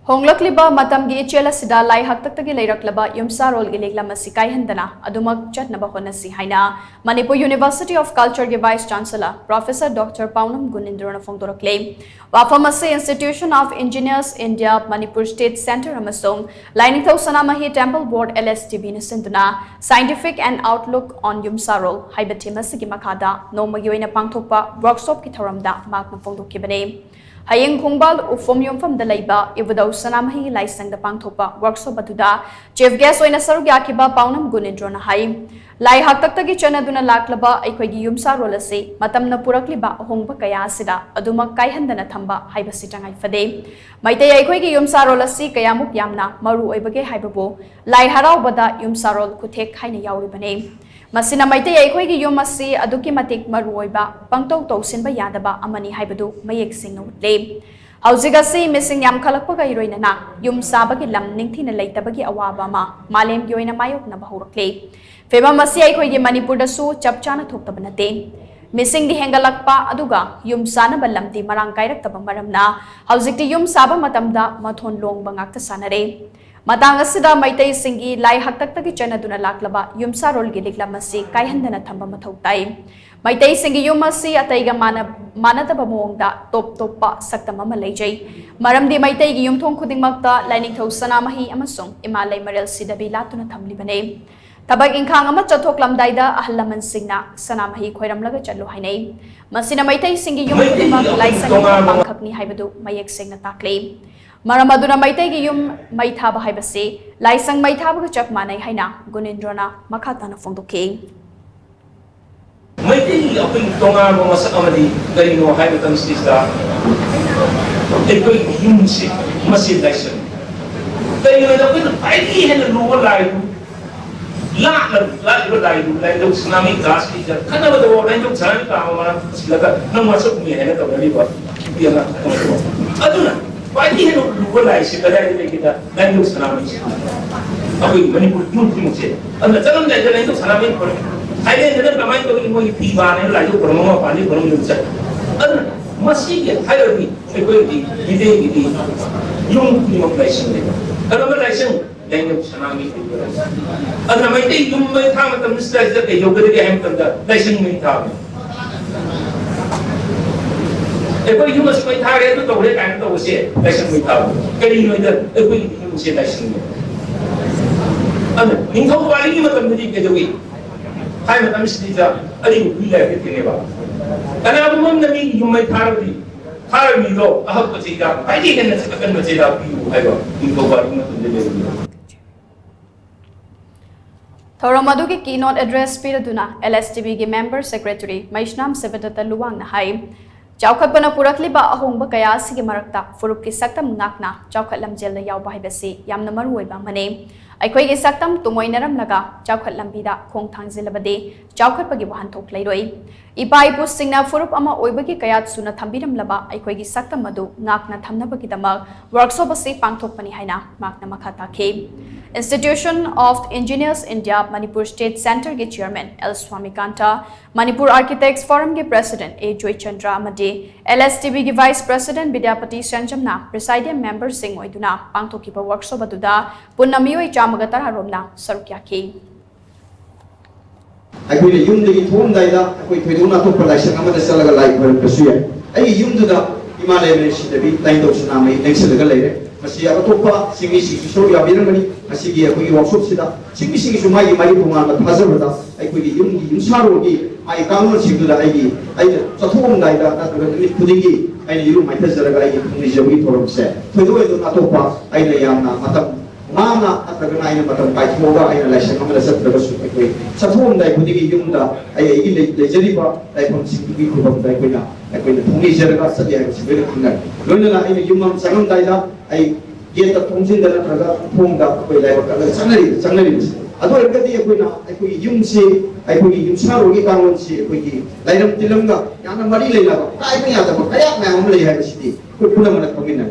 Honglakliba matam gi Ichel Asida haktaktagi leiraklaba Yumsharol gi Liklam Asi Kaihandana Chatnaba Hotnasi haina Manipur University of Culture gi Vice Chancellor Professor Dr. Paonam Gunindro na phongdorakli. Wafamasi Institution of Engineers India Manipur State Center amasung Liklam Temple Board LSTB na sinduna Scientific and Outlook on Yumsharol haibati masigi makada nomagi oina pangthokpa workshop ki thoramda mak na phongdokibane. Hayeng Khongbal ufom yumfam da laiba ibudau sanamahi laisang da pangthopa workshop aduda chief guest oina saruk yakiba Paonam Gunindro na hai lai haktaktagi chanaduna laklaba aikhoigi Yumsharol ase matamna purakliba hongba kaya asida aduma Kaihandana thamba haibasi tangai fade maitai aikhoigi Yumsharol ase kayamuk yamna maru oibage haibabo lai haraubada Yumsharol kuthek haina yauribane Masina maitai aikhoigi yum ase aduki matik maru oiba pangtau tausinba yadaba amani haibadu mayek singna utle Hauzigasi missing yam kalakpaga iroinana yum sabagi lam ningthina leitabagi awaba ma malem gi oina mayok na bahurakle feba masi aikhoigi Manipur da su chapchana thokta banate missing di hengalakpa aduga yum sana balamti marang kairak taba maramna hauzikti yum saba matamda mathon long bangak ta sanare Matang asida maitai singi lai haktaktagi chanaduna laklaba Yumsharol gi Liklam Asi Kaihandana thamba mathau tai maitai singi yum asi ataiga manataba mongda top pa saktam ama leijai maramdi maitai gi yumthong khudingmakta lainingthau sanamahi amasung imalai marel sidabi latuna thamlibane tabak ingkhang ama chathoklamdaida ahlaman singna sanamahi khoiramlaga challu hainai masina maitai singi yum khudingmak laisang pangkhakni haibadu mayek singna takle Maramaduna maitegi yum maithaba haibase laisang maithaba ga chak manai haina Gunindrona makhatana phongdoke maitegi apin tonga mo masak amadi garino haibatam sista ekoi yum si masid laisang garino da pin paidi hen luwa laidu la laidu tsunami gas ki kana bada wo laidu tsunami ka ma silaka nang masuk mi hen ka bali ba biya aduna Why do you realize that I did that? Then you Sanami. Abi Manipur University. And the Chancellor that I do Sanami for I didn't know my going to be Pivan, like you promote Pani from Yumsharol. And must see it higher me, equally, young democration. Another lesson, then you Sanami. And I might take you my time at the mistakes that they yoga Hampton, the lesson may have. If you must wait hard to the kind of say, lesson without getting you the you say lesson. And in how far you can get away. Time at Amsterdam, I think we left it about. And I will wonder you might hire me though, I hope to take up. I didn't say up you ever in the world. Thoramadu ki keynote address piraduna LSTB gi member secretary Maishnam Sevedata Luwang na hai Chaukhatpana purakliba ahongba kaya sigi marakta furup ki saktam ngakna chaukhatlam jel na yawba haibasi yamna maruoiba mane aikhoi gi saktam tumoinaram laga chaukhatlam bida khongthang jilabade chaukhatpagi wahanthok leiroi ipai pu singna furup ama oiba ki kayat suna thambiram laba aikhoi gi saktam madu ngakna thamnabagi damak workshop ase pangthokpani haina makna makhata ke Institution of Engineers India Manipur State Center के Chairman L Swamikanta, Manipur Architects Forum के President A Joy Chandra Amade, LSTB के Vice President Vidyapati Sanjamna, Presidium Member Singh Oiduna, Pangthokiba Workshop aduda Punnamioi Chamagatara Romna Sarukya ke. Akwai yum da thum daida akwai thiduna to production amada salaga lai par pasuya ai yum da Himalaya University da bi tain do sunamai next salaga lai masih atopa singi so ya birangani asigi akwai workshop sida singi su mai tunga ma thazabada akwai Yumsharol gi ai kangon sigda ai chathom daida ta ni khudingi ai yuru mai thazaraga ai ni jawi thorom se thodo do atopa ai na yamna matam Mana ataga ai matam pai thoga ai lesson amala satdaga su akwai chathom dai khudingi yumda ai lejeriba ai phom singi khubam dai koina akwai thungi jaraga satya ai sibere khunga loina ai yumam sangam daida ai yeta thongsin dana traga phongda akwai lai bakala sangnari ado ergadi akwai yumsi akwai Yumsharol gi kangon si akwai lairam tilamga yana mari leila kai me ata ba kayak me am lei hai sidi ko puna mana khomina